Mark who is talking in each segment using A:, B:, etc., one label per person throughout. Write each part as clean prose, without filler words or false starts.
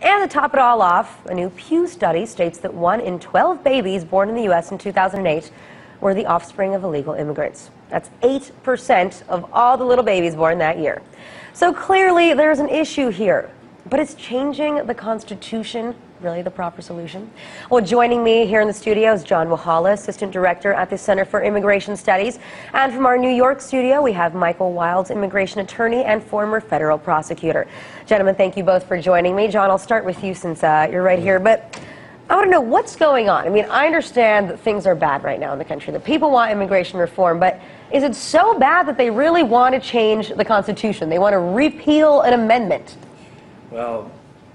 A: And to top it all off, a new Pew study states that 1 in 12 babies born in the U.S. in 2008 were the offspring of illegal immigrants. That's 8% of all the little babies born that year. So clearly there's an issue here. But is changing the Constitution really the proper solution? Well, joining me here in the studio is John Wahala, Assistant Director at the Center for Immigration Studies. And from our New York studio, we have Michael Wilds, immigration attorney and former federal prosecutor. Gentlemen, thank you both for joining me. John, I'll start with you since you're right here. But I want to know what's going on. I mean, I understand that things are bad right now in the country, that people want immigration reform, but is it so bad that they really want to change the Constitution? They want to repeal an amendment?
B: Well,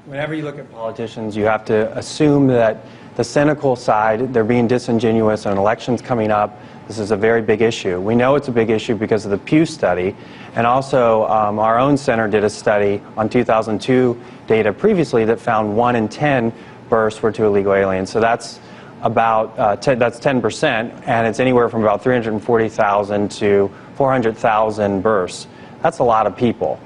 B: whenever you look at politicians, you have to assume that the cynical side, they're being disingenuous on elections coming up. This is a very big issue. We know it's a big issue because of the Pew study, and also our own center did a study on 2002 data previously that found 1 in 10 births were to illegal aliens. So that's about that's 10%, and it's anywhere from about 340,000 to 400,000 births. That's a lot of people.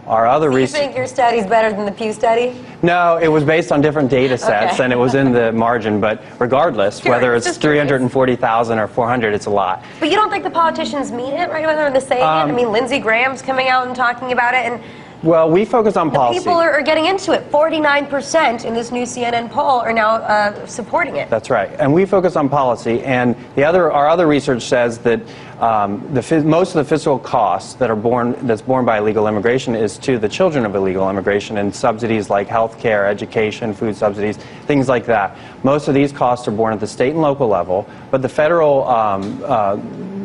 B: Our other
A: Do you think your study's better than the Pew study?
B: No, it was based on different data sets, and it was in the margin. But regardless, whether it's 340,000 or 400, it's a lot.
A: But you don't think the politicians mean it, right? When they're saying it? I mean, Lindsey Graham's coming out and talking about it, and
B: well, we focus on policy.
A: People are getting into it. 49% in this new CNN poll are now supporting it.
B: That's right. And we focus on policy. And our other research says that most of the fiscal costs that's borne by illegal immigration is to the children of illegal immigration, and subsidies like health care, education, food subsidies, things like that. Most of these costs are borne at the state and local level, but the federal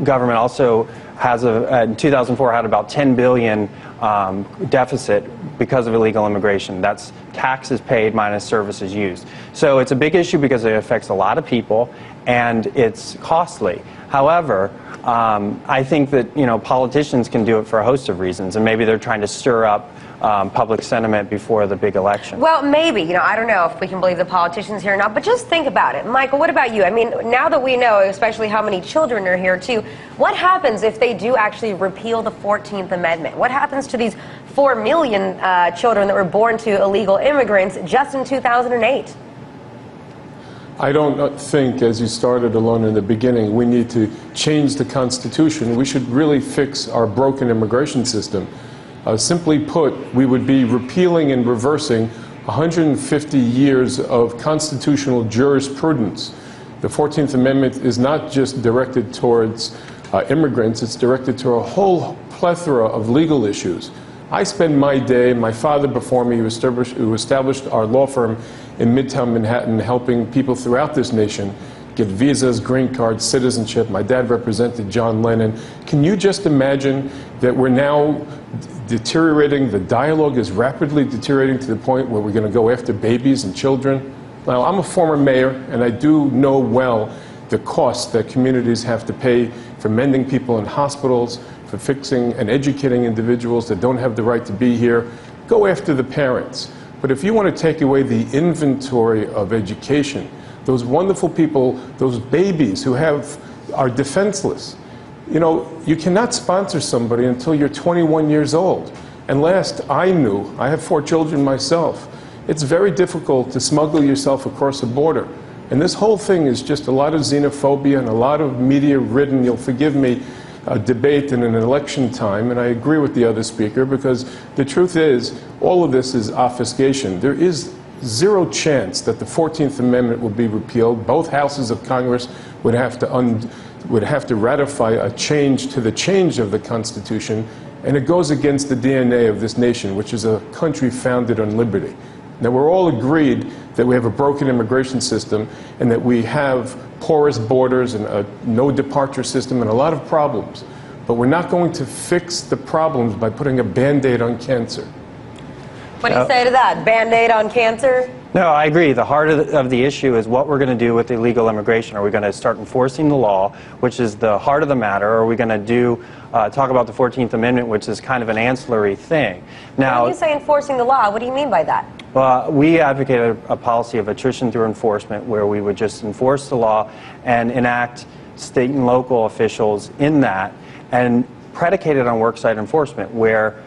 B: government also has in 2004 had about $10 billion deficit because of illegal immigration. That's taxes paid minus services used. So it's a big issue because it affects a lot of people and it's costly. However, I think that politicians can do it for a host of reasons, and maybe they're trying to stir up public sentiment before the big election.
A: Well, maybe. I don't know if we can believe the politicians here or not, but just think about it. Michael, what about you? I mean, now that we know, especially how many children are here, too, what happens if they do actually repeal the 14th Amendment? What happens to these 4 million children that were born to illegal immigrants just in 2008?
C: I don't think, as you started alone in the beginning, we need to change the Constitution. We should really fix our broken immigration system. Simply put, we would be repealing and reversing 150 years of constitutional jurisprudence. The 14th Amendment is not just directed towards immigrants, it's directed to a whole plethora of legal issues. I spend my day, my father before me, who established our law firm in Midtown Manhattan, helping people throughout this nation get visas, green cards, citizenship. My dad represented John Lennon. Can you just imagine that we're now deteriorating, the dialogue is rapidly deteriorating to the point where we're going to go after babies and children? Now, I'm a former mayor, and I do know well the cost that communities have to pay for mending people in hospitals, for fixing and educating individuals that don't have the right to be here. Go after the parents. But if you want to take away the inventory of education, those wonderful people, those babies who are defenseless, you cannot sponsor somebody until you're 21 years old. And last I knew, I have 4 children myself, it's very difficult to smuggle yourself across a border. And this whole thing is just a lot of xenophobia and a lot of media-ridden, you'll forgive me, debate in an election time. And I agree with the other speaker, because the truth is, all of this is obfuscation. There is zero chance that the 14th Amendment will be repealed. Both houses of Congress would have to ratify a change to the change of the Constitution, and it goes against the DNA of this nation, which is a country founded on liberty. Now, we're all agreed that we have a broken immigration system and that we have porous borders and a no departure system and a lot of problems. But we're not going to fix the problems by putting a Band-Aid on cancer.
A: What do you say to that? Band-Aid on cancer?
B: No, I agree. The heart of the issue is what we're going to do with illegal immigration. Are we going to start enforcing the law, which is the heart of the matter, or are we going to talk about the 14th Amendment, which is kind of an ancillary thing? Now,
A: when you say enforcing the law, what do you mean by that?
B: Well, we advocate a policy of attrition through enforcement, where we would just enforce the law and enact state and local officials in that, and predicated on worksite enforcement, where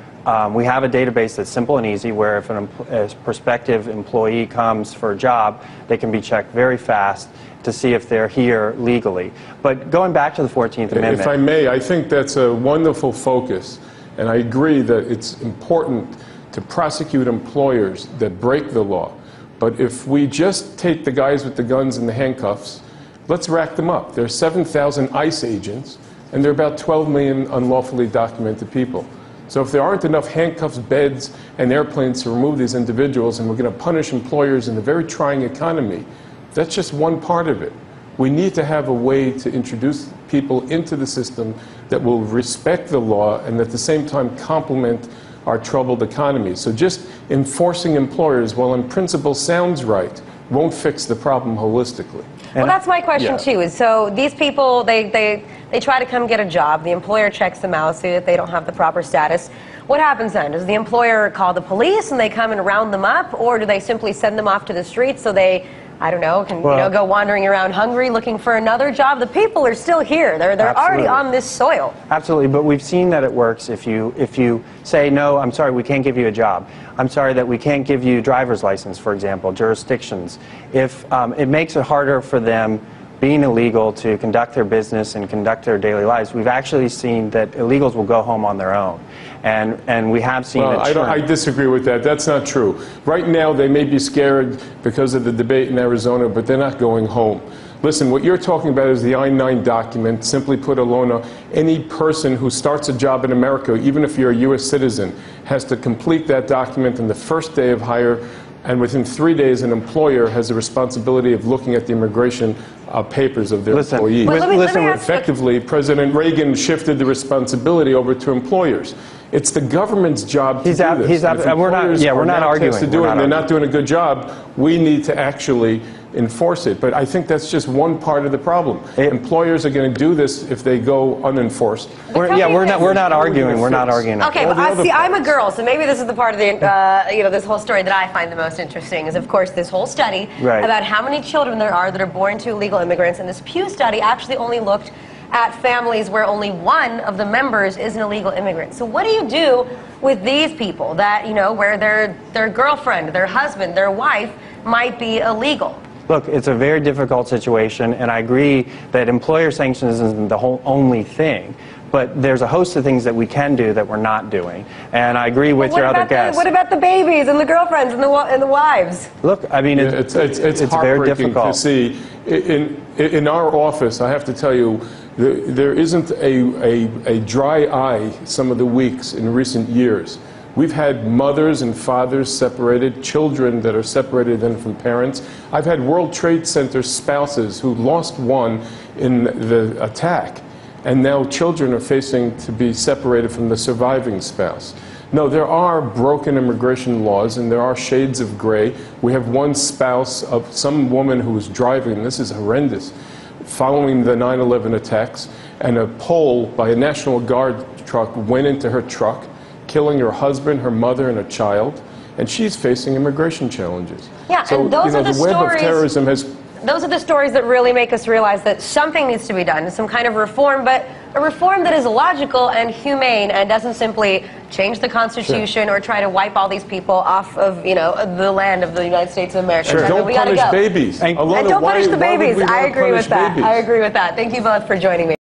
B: we have a database that's simple and easy where if a prospective employee comes for a job, they can be checked very fast to see if they're here legally. But going back to the 14th Amendment.
C: If I may, I think that's a wonderful focus, and I agree that it's important to prosecute employers that break the law. But if we just take the guys with the guns and the handcuffs, let's rack them up. There are 7,000 ICE agents, and there are about 12 million unlawfully documented people. So if there aren't enough handcuffs, beds, and airplanes to remove these individuals, and we're going to punish employers in a very trying economy, that's just one part of it. We need to have a way to introduce people into the system that will respect the law and at the same time complement our troubled economy. So just enforcing employers, while in principle sounds right, won't fix the problem holistically.
A: Well, that's my question too. Is so these people, they try to come get a job. The employer checks them out, see that they don't have the proper status. What happens then? Does the employer call the police and they come and round them up, or do they simply send them off to the streets so they, I don't know, can go wandering around hungry looking for another job? The people are still here. They're already on this soil.
B: Absolutely, but we've seen that it works if you say, no, I'm sorry, we can't give you a job. I'm sorry that we can't give you driver's license, for example, jurisdictions. If it makes it harder for them being illegal to conduct their business and conduct their daily lives, we've actually seen that illegals will go home on their own. And we have seen it.
C: I disagree with that. That's not true. Right now, they may be scared because of the debate in Arizona, but they're not going home. Listen, what you're talking about is the I-9 document. Simply put, Alona, any person who starts a job in America, even if you're a U.S. citizen, has to complete that document on the first day of hire, and within 3 days, an employer has the responsibility of looking at the immigration papers of their employees. Effectively, President Reagan shifted the responsibility over to employers. It's the government's job to do this.
B: And we're not arguing.
C: To do it, and they're not doing a good job, we need to actually enforce it. But I think that's just one part of the problem. Employers are going to do this if they go unenforced.
B: We're not arguing. We're not arguing.
A: Okay, but see, I'm a girl, so maybe this is the part of the this whole story that I find the most interesting is, of course, this whole study about how many children there are that are born to illegal immigrants, and this Pew study actually only looked at families where only one of the members is an illegal immigrant. So what do you do with these people that, where their girlfriend, their husband, their wife might be illegal?
B: Look, it's a very difficult situation, and I agree that employer sanctions isn't the only thing. But there's a host of things that we can do that we're not doing. And I agree with your other guests.
A: What about the babies and the girlfriends and the wives?
B: Look, I mean, it's very difficult
C: to see. In our office, I have to tell you, there isn't a dry eye some of the weeks in recent years. We've had mothers and fathers separated, children that are separated then from parents. I've had World Trade Center spouses who lost one in the attack, and now children are facing to be separated from the surviving spouse. No, there are broken immigration laws, and there are shades of gray. We have one spouse of some woman who was driving, and this is horrendous, following the 9/11 attacks, and a pole by a National Guard truck went into her truck, killing her husband, her mother, and a child, and she's facing immigration challenges.
A: Yeah,
C: so,
A: and those are the
C: web
A: stories.
C: Of terrorism has.
A: Those are the stories that really make us realize that something needs to be done, some kind of reform, but a reform that is logical and humane and doesn't simply change the Constitution or try to wipe all these people off of, the land of the United States of America.
C: Sure. Don't punish babies.
A: And don't punish the babies. I agree with that. I agree with that. Thank you both for joining me.